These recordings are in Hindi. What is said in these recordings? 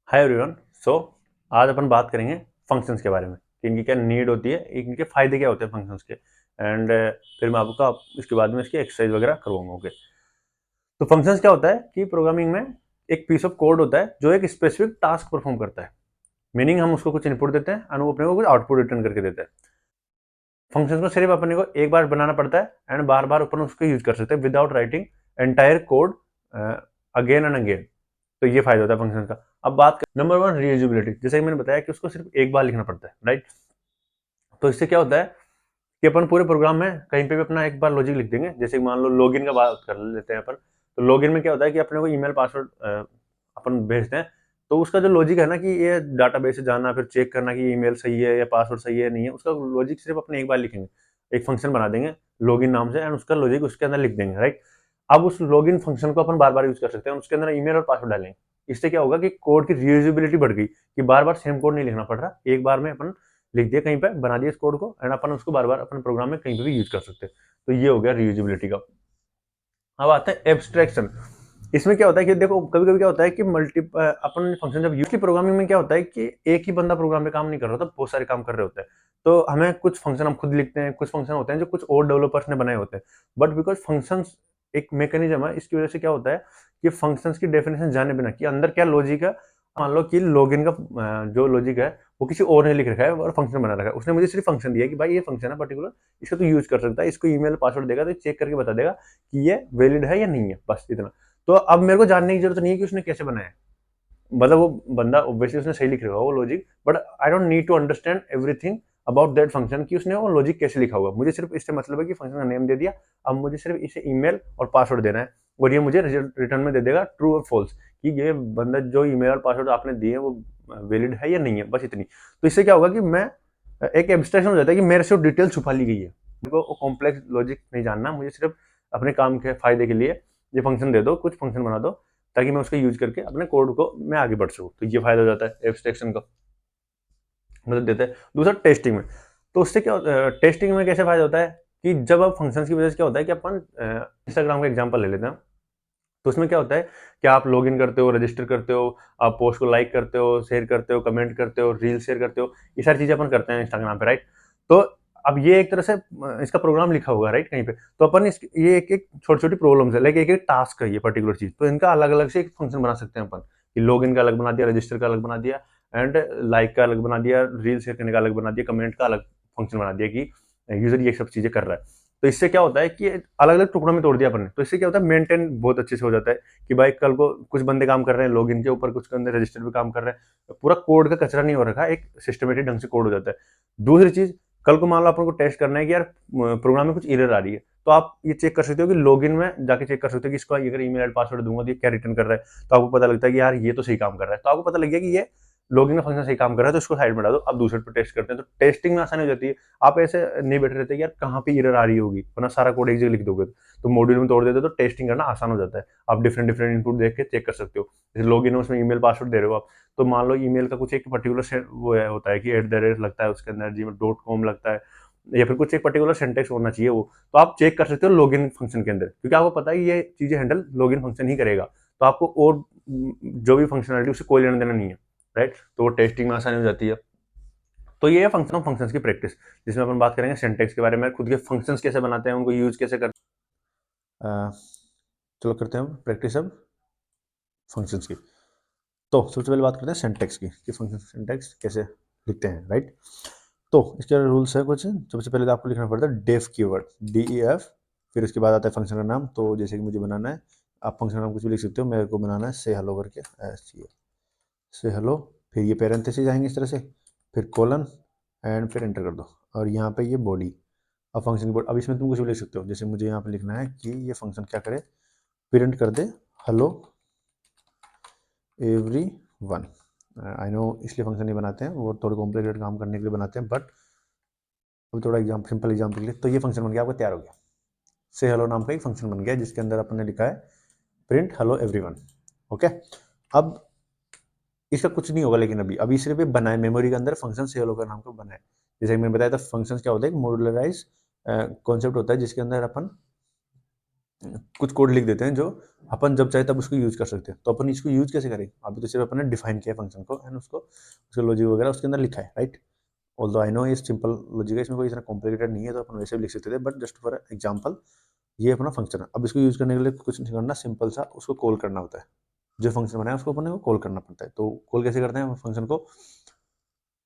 Hi everyone. सो आज अपन बात करेंगे फंक्शंस के बारे में कि इनकी क्या नीड होती है, इनके फायदे क्या होते हैं फंक्शंस के। एंड फिर मैं आपको इसके बाद में इसकी एक्सरसाइज वगैरह करवाऊंगा। ओके, तो फंक्शंस क्या होता है कि प्रोग्रामिंग में एक पीस ऑफ कोड होता है जो एक स्पेसिफिक टास्क परफॉर्म करता है। मीनिंग हम उसको कुछ इनपुट देते हैं और वो अपने को कुछ आउटपुट रिटर्न करके देता है। फंक्शंस को सिर्फ अपने को एक बार बनाना पड़ता है एंड बार बार अपन उसको यूज कर सकते हैं without writing entire code again and again. तो ये फायदा होता है फंक्शन का। अब बात कर नंबर वन, रीयूजेबिलिटी। जैसे कि मैंने बताया कि उसको सिर्फ एक बार लिखना पड़ता है, राइट। तो इससे क्या होता है कि अपन पूरे प्रोग्राम में कहीं पे भी अपना एक बार लॉजिक लिख देंगे। जैसे मान लो लॉगिन का बात कर लेते हैं अपन। तो लॉगिन में क्या होता है कि अपने को ईमेल पासवर्ड अपन भेजते हैं। तो उसका जो लॉजिक है ना कि ये डाटाबेस से जाना, फिर चेक करना कि ईमेल सही है या पासवर्ड सही है नहीं है, उसका लॉजिक सिर्फ अपने एक बार लिखेंगे। एक फंक्शन बना देंगे लॉगिन नाम से एंड उसका लॉजिक उसके अंदर लिख देंगे, राइट। अब उस लॉगिन फंक्शन को अपन बार बार यूज कर सकते हैं, उसके अंदर ईमेल और पासवर्ड डालेंगे। इससे क्या होगा कि कोड की रीयूजेबिलिटी बढ़ गई कि बार बार सेम कोड नहीं लिखना पड़ रहा, एक बार में अपन लिख दिया कहीं पे, बना दिया इस कोड को एंड अपन उसको बार बार अपन प्रोग्राम में कहीं पे भी यूज कर सकते हैं। तो ये हो गया रीयूजेबिलिटी का। अब आता है एब्स्ट्रैक्शन। इसमें क्या होता है कि देखो कभी कभी क्या होता है कि मल्टी अपन फंक्शन जब यूज की प्रोग्रामिंग में क्या होता है कि एक ही बंदा प्रोग्राम में काम नहीं कर रहा होता, बहुत सारे काम कर रहे होते हैं। तो हमें कुछ फंक्शन हम खुद लिखते हैं, कुछ फंक्शन होते हैं जो कुछ और डेवलपर्स ने बनाए होते हैं। बट बिकॉज फंक्शंस एक मैकेनिज्म है, इसकी वजह से क्या होता है कि फंक्शंस की डेफिनेशन जाने बिना कि अंदर क्या लॉजिक है। मान लो कि लॉगिन का जो लॉजिक है वो किसी और ने लिख रखा है और फंक्शन बना रखा है। उसने मुझे सिर्फ फंक्शन दिया कि भाई ये फंक्शन है पर्टिकुलर, इसको तो यूज कर सकता है, इसको ईमेल पासवर्ड देगा तो चेक करके बता देगा कि ये वैलिड है या नहीं है, बस इतना। तो अब मेरे को जानने की जरूरत नहीं है कि उसने कैसे बनाया है। मतलब वो बंदा ऑब्वियसली उसने सही लिख रखा होगा वो logic, but I don't need to understand everything about that function कि उसने वो लॉजिक कैसे लिखा होगा। मुझे सिर्फ इससे मतलब है कि फंक्शन का नेम दे दिया, अब मुझे सिर्फ इसे ईमेल और पासवर्ड देना है और ये मुझे रिजल्ट रिटर्न में दे देगा ट्रू और फॉल्स कि ये बंदा जो ईमेल और पासवर्ड आपने दिए वो वैलिड है या नहीं है, बस इतनी। तो इससे क्या होगा कि मैं एक एब्स्ट्रैक्शन हो जाता है कि मेरे से डिटेल छुपा ली गई है। मेरे को कॉम्प्लेक्स लॉजिक नहीं जानना, मुझे सिर्फ अपने काम के फायदे के लिए ये फंक्शन दे दो, कुछ फंक्शन बना दो ताकि मैं उसका यूज करके अपने कोड को मैं आगे बढ़ सकूँ। तो ये फायदा हो जाता है एब्स्ट्रैक्शन का, मदद देता है। दूसरा टेस्टिंग में। तो उससे क्या टेस्टिंग में कैसे फायदा होता है कि जब अब फंक्शन की वजह से क्या होता है कि अपन इंस्टाग्राम का एग्जाम्पल ले लेते हैं। तो उसमें क्या होता है कि आप लॉग इन करते हो, रजिस्टर करते हो, आप पोस्ट को लाइक करते हो, शेयर करते हो, कमेंट करते हो, रील शेयर करते हो, ये सारी चीजें अपन करते हैं इंस्टाग्राम पे, राइट। तो अब ये एक तरह से इसका प्रोग्राम लिखा होगा, राइट, कहीं पे। तो अपन ये एक एक छोटी छोटी प्रॉब्लम्स है, लाइक एक एक टास्क है ये पर्टिकुलर चीज, तो इनका अलग अलग से एक फंक्शन बना सकते हैं अपन कि लॉग इन का अलग बना दिया, रजिस्टर का अलग बना दिया एंड लाइक का अलग बना दिया, रील शेयर करने का अलग बना दिया, कमेंट का अलग फंक्शन बना दिया कि यूजर ये सब चीजें कर रहा है। तो इससे क्या होता है कि अलग अलग टुकड़ों में तोड़ दिया अपन ने, तो इससे क्या होता है मेंटेन बहुत अच्छे से हो जाता है कि भाई कल को कुछ बंदे काम कर रहे हैं लॉगिन के ऊपर, कुछ के अंदर रजिस्टर पे काम कर रहे हैं, पूरा कोड का कचरा नहीं हो रखा, एक सिस्टमेटिक ढंग से कोड हो जाता है। दूसरी चीज, कल को मान लो अपन को टेस्ट करना है कि यार प्रोग्राम में कुछ एरर आ रही है, तो आप ये चेक कर सकते हो कि लॉगिन में जाके चेक कर सकते हो कि इसको अगर ईमेल आई पासवर्ड दूंगा तो ये क्या रिटर्न कर रहा है। तो आपको पता लगता है कि यार ये तो सही काम कर रहा है, तो आपको पता लग गया कि ये लॉगिन का फंक्शन सही काम कर रहा है, तो इसको साइड में डाल दो, अब दूसरे पे टेस्ट करते हैं। तो टेस्टिंग में आसानी हो जाती है। आप ऐसे नहीं बैठे रहते कि यार कहाँ पे एरर आ रही होगी, वरना सारा कोड एक जगह लिख दोगे तो मॉड्यूल में तोड़ देते, तो टेस्टिंग करना आसान हो जाता है। आप डिफरेंट डिफरेंट इनपुट देख के चेक कर सकते हो। जैसे लॉगिन है उसमें ईमेल पासवर्ड दे रहे हो आप, तो मान लो ईमेल का कुछ एक पर्टिकुलर वो होता है कि @ लगता है उसके अंदर, gmail.com लगता है, या फिर कुछ एक पर्टिकुलर सिंटेक्स होना चाहिए वो, तो आप चेक कर सकते हो लॉगिन फंक्शन के अंदर, क्योंकि आपको पता है ये चीजें हैंडल लॉगिन फंक्शन ही करेगा। तो आपको और जो भी फंक्शनलिटी उससे कोई लेना देना नहीं है, राइट। तो वो टेस्टिंग में आसानी हो जाती है। तो ये है फंक्शन ऑफ फंक्शंस की प्रैक्टिस, जिसमें अपन बात करेंगे सिंटेक्स के बारे में, खुद के फंक्शंस कैसे बनाते हैं, उनको यूज कैसे करते हैं। चलो करते हैं प्रैक्टिस अब फंक्शंस की। तो सबसे पहले बात करते हैं सिंटेक्स की कि फंक्शन सिंटेक्स कैसे लिखते हैं, राइट। तो इसके रूल्स है कुछ। सबसे पहले तो आपको लिखना पड़ता है डेफ कीवर्ड, DEF। फिर उसके बाद आता है फंक्शन का नाम। तो जैसे कि मुझे बनाना है, आप फंक्शन का नाम कुछ भी लिख सकते हो, मेरे को बनाना है से हेलो करके, से हेलो। फिर ये पैरेंथेसिस आएंगे इस तरह से, फिर कोलन एंड फिर एंटर कर दो, और यहाँ पे ये बॉडी। अब फंक्शन की बॉडी, अब इसमें तुम कुछ भी लिख सकते हो। जैसे मुझे यहाँ पे लिखना है कि ये फंक्शन क्या करे, प्रिंट कर दे hello everyone. I know इसलिए फंक्शन नहीं बनाते हैं, वो थोड़े कॉम्प्लिकेटेड काम करने के लिए बनाते हैं, बट अभी थोड़ा सिंपल एग्जाम्पल के लिए। तो ये फंक्शन बन गया, आपका तैयार हो गया। से हेलो नाम का एक फंक्शन बन गया जिसके अंदर अपन ने लिखा है प्रिंट हेलो एवरीवन। ओके, अब इसका कुछ नहीं होगा, लेकिन अभी अभी सिर्फ बनाए मेमोरी के अंदर फंक्शन से हेलो का नाम को बनाए। जैसे मैंने बताया था, फंक्शंस क्या होता है, एक मॉड्यूलराइज कॉन्सेप्ट होता है जिसके अंदर अपन कुछ कोड लिख देते हैं जो अपन जब चाहे तब उसको यूज कर सकते हैं। तो अपन इसको यूज कैसे करेंगे? अभी तो सिर्फ अपन ने डिफाइन किया फंक्शन को एंड उसको उसका लॉजिक वगैरह उसके अंदर लिखा है, राइट। ऑल्दो आई नो ये सिंपल लॉजिक है, इसमें कोई इतना कॉम्प्लिकेटेड नहीं है, तो अपन वैसे भी लिख सकते थे, बट जस्ट फॉर एग्जाम्पल ये अपना फंक्शन है। अब इसको यूज करने के लिए कुछ नहीं करना, सिंपल सा उसको कॉल करना होता है। जो फंक्शन बनाया उसको अपने को कॉल करना पड़ता है। तो कॉल कैसे करते हैं फंक्शन को?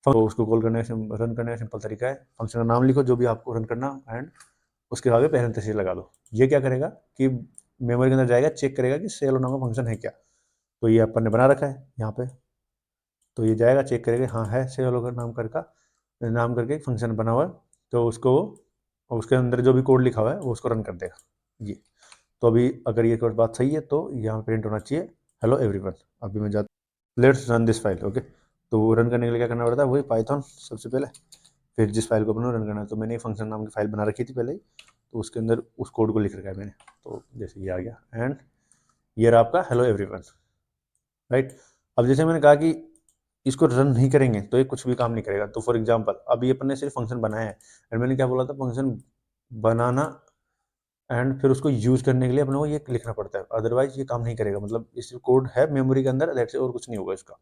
तो उसको कॉल करने का रन करने का सिंपल तरीका है, फंक्शन का नाम लिखो जो भी आपको रन करना एंड उसके आगे पैरेंथेसिस लगा दो। ये क्या करेगा कि मेमोरी के अंदर जाएगा, चेक करेगा कि सेल नाम का फंक्शन है क्या। तो ये अपन ने बना रखा है यहाँ पे, तो ये जाएगा चेक करेगा हाँ है सेल का नाम करके एक फंक्शन बना हुआ है, तो उसको उसके अंदर जो भी कोड लिखा हुआ है वो उसको रन कर देगा ये। तो अभी अगर ये कोड बात सही है तो यहाँ प्रिंट होना चाहिए हेलो एवरीवन। अभी मैं जाता, let's run this file, okay. तो रन करने के लिए क्या करना पड़ता है? वही पाइथन सबसे पहले, फिर जिस फाइल को अपने रन करना है। तो मैंने फंक्शन नाम की फाइल बना रखी थी पहले ही, तो उसके अंदर उस कोड को लिख रखा है मैंने। तो जैसे ये आ गया एंड ये रहा आपका हेलो एवरीवन, राइट। अब जैसे मैंने कहा कि इसको रन नहीं करेंगे तो ये कुछ भी काम नहीं करेगा। तो फॉर एग्जांपल अभी अपन ने सिर्फ फंक्शन बनाया है एंड मैंने क्या बोला था, फंक्शन बनाना एंड फिर उसको यूज करने के लिए अपने को ये लिखना पड़ता है, अदरवाइज ये काम नहीं करेगा। मतलब इस कोड है मेमोरी के अंदर, दैट्स इट, और कुछ नहीं होगा इसका।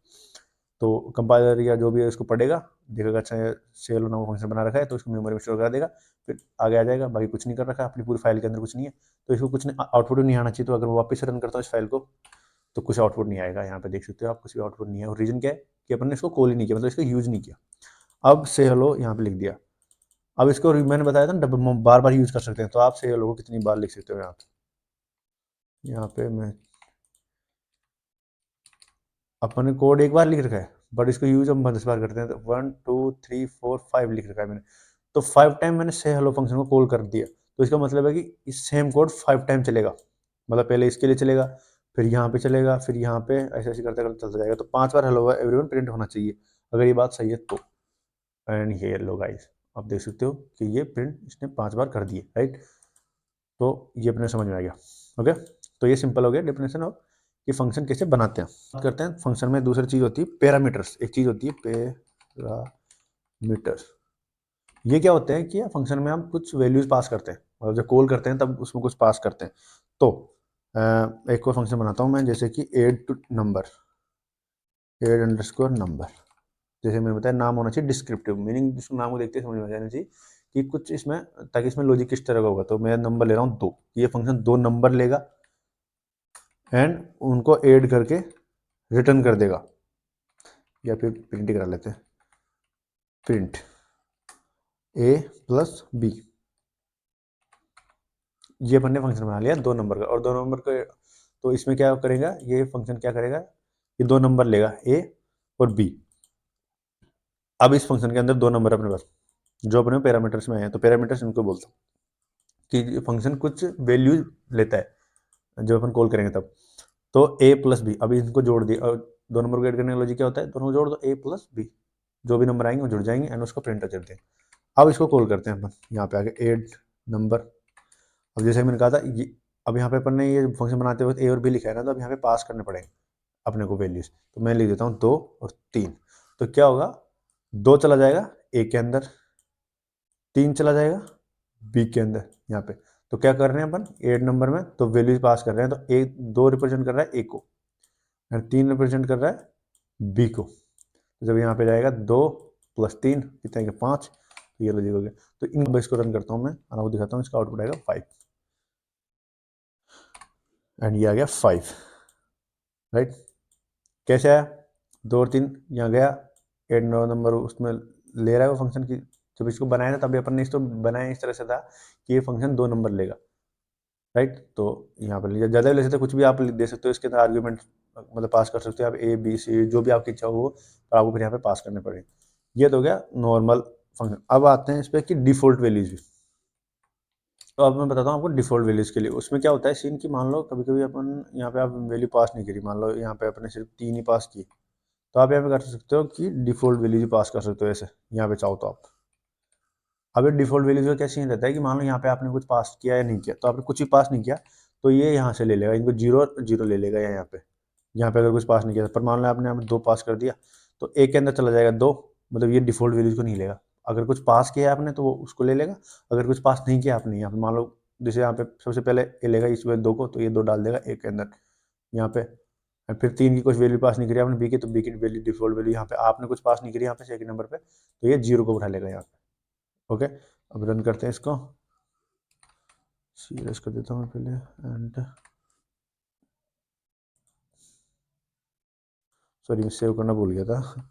तो कंपाइलर या जो भी है इसको पढ़ेगा, देखेगा अच्छा सेल नाम का फंक्शन बना रखा है तो इसको मेमोरी में स्टोर करा देगा, फिर आगे आ जाएगा। बाकी कुछ नहीं कर रखा है, अपनी पूरी फाइल के अंदर कुछ नहीं है, तो इसको कुछ आउटपुट नहीं आना चाहिए। तो अगर मैं वापस रन करता हूँ इस फाइल को तो कुछ आउटपुट नहीं आएगा। यहाँ पे देख सकते हो आप, कुछ भी आउटपुट नहीं है। और रीजन क्या है कि अपन ने इसको कॉल ही नहीं किया, मतलब इसको यूज नहीं किया। अब से हेलो यहाँ पे लिख दिया। अब इसको मैंने बताया था ना बार बार यूज कर सकते हैं, तो आप से हेलो को कितनी बार लिख सकते हो यहाँ पे मैं अपन ने कोड एक बार लिख रखा है, बट इसको यूज हम 10 बार करते हैं। तो 1 2 3 4 5 लिख रखा है मैंने, तो 5 टाइम मैंने से हेलो फंक्शन को कॉल कर दिया। तो इसका मतलब है कि इस सेम कोड 5 टाइम चलेगा। मतलब पहले इसके लिए चलेगा, फिर यहाँ पे चलेगा, फिर यहाँ पे, ऐसे ऐसे करते करते चलता जाएगा। तो 5 बार हेलो एवरीवन प्रिंट होना चाहिए, अगर ये बात सही है तो। एंड ये लो गाइस, आप देख सकते हो कि ये प्रिंट इसने 5 बार कर दिए, राइट। तो ये अपने समझ में आ गया, ओके। तो ये सिंपल हो गया डेफिनेशन ऑफ कि फंक्शन कैसे बनाते हैं। बात करते हैं फंक्शन में दूसरी चीज होती है पैरामीटर्स। एक चीज होती है पैरामीटर्स। ये क्या होते हैं कि फंक्शन में हम कुछ वैल्यूज पास करते हैं, मतलब जब कॉल करते हैं तब उसमें कुछ पास करते हैं। तो एक और फंक्शन बनाता हूँ मैं, जैसे कि add two number, add underscore number. जैसे मैंने बताया नाम होना चाहिए डिस्क्रिप्टिव, मीनिंग जिसको नाम को देखते समझ में आ जाना चाहिए कि कुछ इसमें, ताकि इसमें लॉजिक किस तरह का होगा। तो मैं नंबर ले रहा हूँ 2, ये फंक्शन 2 नंबर लेगा एंड उनको ऐड करके रिटर्न कर देगा, या फिर प्रिंट करा लेते हैं, प्रिंट ए प्लस बी। ये अपन ने फंक्शन बना लिया 2 नंबर का, और 2 नंबर का। तो इसमें क्या करेगा ये फंक्शन, क्या करेगा, ये 2 नंबर लेगा ए और बी। अब इस फंक्शन के अंदर 2 नंबर अपने पास जो अपने पैरामीटर्स में आए हैं, तो पैरामीटर्स इनको बोलता हूँ कि फंक्शन कुछ वैल्यू लेता है जब अपन कॉल करेंगे तब। तो ए प्लस बी, अभी इनको जोड़ दिया, और 2 नंबर को ऐड करने का लॉजिक क्या होता है, दोनों को जोड़ दो, ए प्लस बी, जो भी नंबर आएंगे वो जुड़ जाएंगे एंड उसको प्रिंट कर देते हैं। अब इसको कॉल करते हैं अपन यहाँ पे आगे ऐड नंबर। अब जैसे मैंने कहा था ये, अब यहाँ पे अपन ने ये फंक्शन बनाते हुए ए और बी लिखा है ना, तो अब यहाँ पे पास करने पड़ेंगे अपने को वैल्यूज। तो मैं लिख देता हूँ 2 और 3। तो क्या होगा, 2 चला जाएगा ए के अंदर, 3 चला जाएगा बी के अंदर यहाँ पे। तो क्या कर रहे हैं अपन एड नंबर में, तो वैल्यूज पास कर रहे हैं। तो ए 2 रिप्रेजेंट कर रहा है ए को एंड 3 रिप्रेजेंट कर रहा है बी को। तो जब यहाँ पे जाएगा 2 + 3 कितने के 5, तो ये लॉजिक हो गया। तो इन बेस को रन करता हूँ मैं और आपको दिखाता हूँ, इसका आउटपुट आएगा 5 एंड ये आ गया 5, राइट। कैसे आया, 2 और 3 यहाँ गया, एड नंबर उसमें ले रहा है वो फंक्शन की। जब इसको बनाया था तभी अपन ने इसको बनाया इस तरह से था कि ये फंक्शन 2 नंबर लेगा, राइट। तो यहाँ पर ज़्यादा ले सकते, कुछ भी आप दे सकते हो इसके अंदर आर्ग्यूमेंट, मतलब पास कर सकते हो आप ए बी सी जो भी आपकी इच्छा हो, तो आपको फिर यहाँ पे पास करने पड़ेंगे। ये तो हो गया नॉर्मल फंक्शन। अब आते हैं इस पर कि डिफ़ॉल्ट वैल्यूज भी। तो अब मैं बताता हूँ आपको डिफ़ॉल्ट वैल्यूज के लिए। उसमें क्या होता है सीन कि मान लो कभी कभी अपन यहाँ पे आप वैल्यू पास नहीं करी, मान लो यहाँ पे अपने सिर्फ 3 ही पास की, तो आप यहाँ पे कर सकते हो कि डिफ़ॉल्ट वैल्यूज पास कर सकते हो ऐसे, यहाँ पे चाहो तो आप। अब ये डिफ़ॉल्ट वैल्यूज का क्या सीन रहता है कि मान लो यहाँ पे आपने कुछ पास किया या नहीं किया, तो आपने कुछ भी पास नहीं किया तो ये यहाँ से ले लेगा, इनको 0 0 ले लेगा यहाँ पे। यहाँ पे अगर कुछ पास नहीं किया, पर मान लो आपने यहाँ पे 2 पास कर दिया, तो एक के अंदर चला जाएगा 2, मतलब ये डिफ़ॉल्ट वैल्यूज को नहीं लेगा। अगर कुछ पास किया आपने तो वो उसको ले लेगा, अगर कुछ पास नहीं किया आपने, यहाँ पे मान लो जैसे यहाँ पे सबसे पहले ए लेगा इस वैल्यू 2 को, तो ये 2 डाल देगा ए के अंदर यहाँ पे। फिर 3 की कुछ वैल्यू पास नहीं करी आपने बी की, तो बी की वैल्यू डिफॉल्ट वैल्यू यहाँ पे आपने कुछ पास नहीं करी यहाँ पे सेकंड नंबर पे, तो ये 0 को उठा लेगा यहाँ पे। ओके, अब रन करते हैं इसको, सीरियस कर देता हूँ पहले एंड सॉरी मैं सेव करना भूल गया था।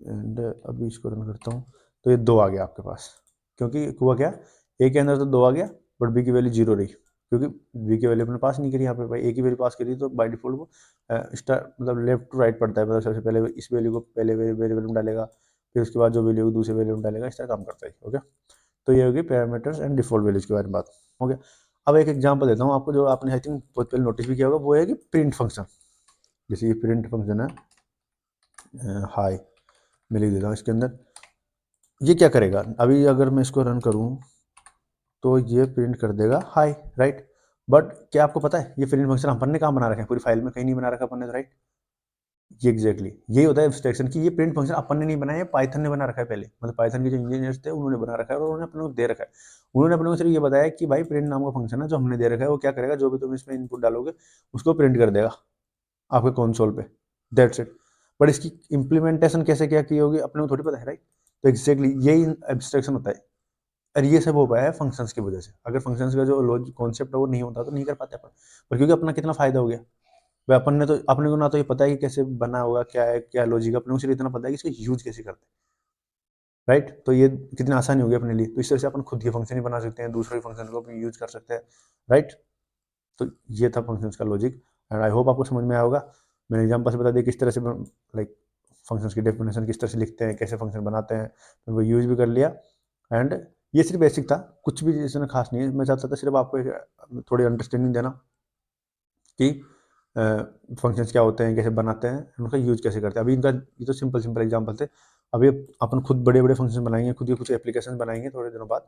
एंड अभी इसको रन करता हूँ, तो ये 2 आ गया आपके पास, क्योंकि हुआ क्या, ए के अंदर तो 2 आ गया बट बी की वैल्यू 0 रही, क्योंकि बी की वैल्यू अपने पास नहीं करी यहाँ पे भाई, ए की वैल्यू पास करी, तो बाय डिफॉल्ट वो स्टार मतलब लेफ्ट टू राइट पड़ता है, मतलब सबसे पहले इस वैल्यू को पहले वेरिएबल में डालेगा, फिर उसके बाद जो वैल्यू दूसरे वैल्यू में डालेगा, इस तरह काम करता है। ओके, तो ये होगी पैरामीटर्स एंड डिफॉल्ट वैल्यूज के बारे में बात। ओके, अब एक एग्जांपल देता हूँ आपको, जो आपने आई थिंक बहुत पहले नोटिस भी किया होगा, वो है कि प्रिंट फंक्शन। जैसे ये प्रिंट फंक्शन है, हाई मैं लिख देता हूँ इसके अंदर, ये क्या करेगा, अभी अगर मैं इसको रन करूँ तो ये प्रिंट कर देगा हाई, राइट। बट क्या आपको पता है ये प्रिंट फंक्शन अपन ने कहाँ बना रखा है, पूरी फाइल में कहीं नहीं बना रखा अपन ने, राइट। ये एग्जैक्टली यही होता है एब्स्ट्रैक्शन की, ये प्रिंट फंक्शन अपन ने नहीं बनाया है, पाइथन ने बना रखा है पहले, मतलब पाइथन के जो इंजीनियर्स थे उन्होंने बना रखा है, और उन्होंने अपने को दे रखा है। उन्होंने अपने को सिर्फ ये बताया कि भाई प्रिंट नाम का फंक्शन है जो हमने दे रखा है, वो क्या करेगा, जो भी तुम इसमें इनपुट डालोगे उसको प्रिंट कर देगा आपके कंसोल पे, दैट्स इट। बट इसकी इंप्लीमेंटेशन कैसे क्या की होगी अपने को थोड़ी पता है, राइट। तो एग्जैक्टली यही एब्स्ट्रैक्शन होता है, और ये सब हो पाया है फंक्शंस की वजह से। अगर फंक्शंस का जो कॉन्सेप्ट है वो नहीं होता तो नहीं कर पाते अपन, पर क्योंकि अपना कितना फायदा हो गया भाई, अपन ने तो अपने को ना तो ये पता है कि कैसे बना होगा, क्या है क्या लॉजिक, अपने को सिर्फ इतना पता है कि इसका यूज कैसे करते हैं, राइट। तो ये कितनी आसानी होगी अपने लिए, तो इस तरह से अपन खुद के फंक्शन ही बना सकते हैं, दूसरे फंक्शन को भी यूज कर सकते हैं, राइट। तो ये था फंक्शंस का लॉजिक, एंड आई होप आपको समझ में आया होगा। मैंने एग्जाम्पल से बता दिया किस तरह से लाइक फंक्शंस की डेफिनेशन किस तरह से लिखते हैं, कैसे फंक्शन बनाते हैं, उनको यूज भी कर लिया। एंड ये सिर्फ बेसिक था, कुछ भी इसमें खास नहीं है, मैं चाहता था सिर्फ आपको एक थोड़ी अंडरस्टैंडिंग देना कि फंक्शंस क्या होते हैं, कैसे बनाते हैं, उनका यूज कैसे करते हैं। अभी इनका ये तो सिंपल सिंपल एग्जांपल थे, अभी अपन खुद बड़े बड़े फंक्शन बनाएंगे, खुद के कुछ एप्लीकेशन बनाएंगे थोड़े दिनों बाद।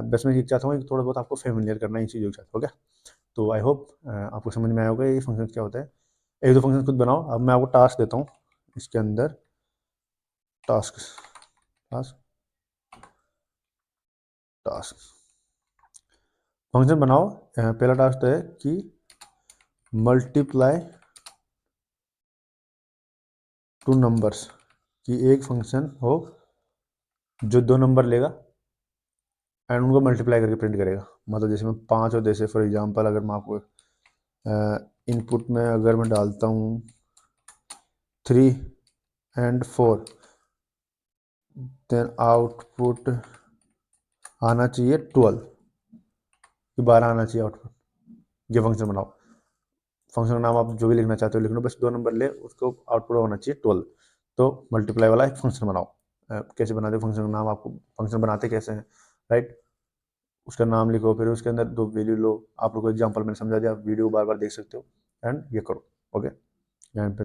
बस मैं ये चाहता हूँ थोड़ा बहुत आपको फेमिलियर करना इन चीज़ों के साथ, ओके। तो आई होप आपको समझ में आया होगा ये फंक्शन क्या होता है। एक दो फंक्शन खुद बनाओ, अब मैं आपको टास्क देता हूँ इसके अंदर, टास्क टास्क टास्क फंक्शन बनाओ। पहला टास्क तो है कि मल्टीप्लाई टू नंबर्स, कि एक फंक्शन हो जो 2 नंबर लेगा एंड उनको मल्टीप्लाई करके प्रिंट करेगा। मतलब जैसे मैं 5 और जैसे फॉर एग्जांपल अगर मैं आपको इनपुट में अगर मैं डालता हूँ 3 एंड 4, देन आउटपुट आना चाहिए 12, कि 12 आना चाहिए आउटपुट। ये फंक्शन बनाओ, फंक्शन का नाम आप जो भी लिखना चाहते हो लिख लो, बस 2 नंबर ले उसको आउटपुट होना चाहिए 12। तो मल्टीप्लाई वाला एक फंक्शन बनाओ। कैसे बनाते हो फंक्शन का नाम, आपको फंक्शन बनाते कैसे हैं, राइट। उसका नाम लिखो, फिर उसके अंदर 2 वैल्यू लो। आप लोग को एग्जांपल मैंने समझा दिया, आप वीडियो बार बार देख सकते हो एंड ये करो, ओके। एंड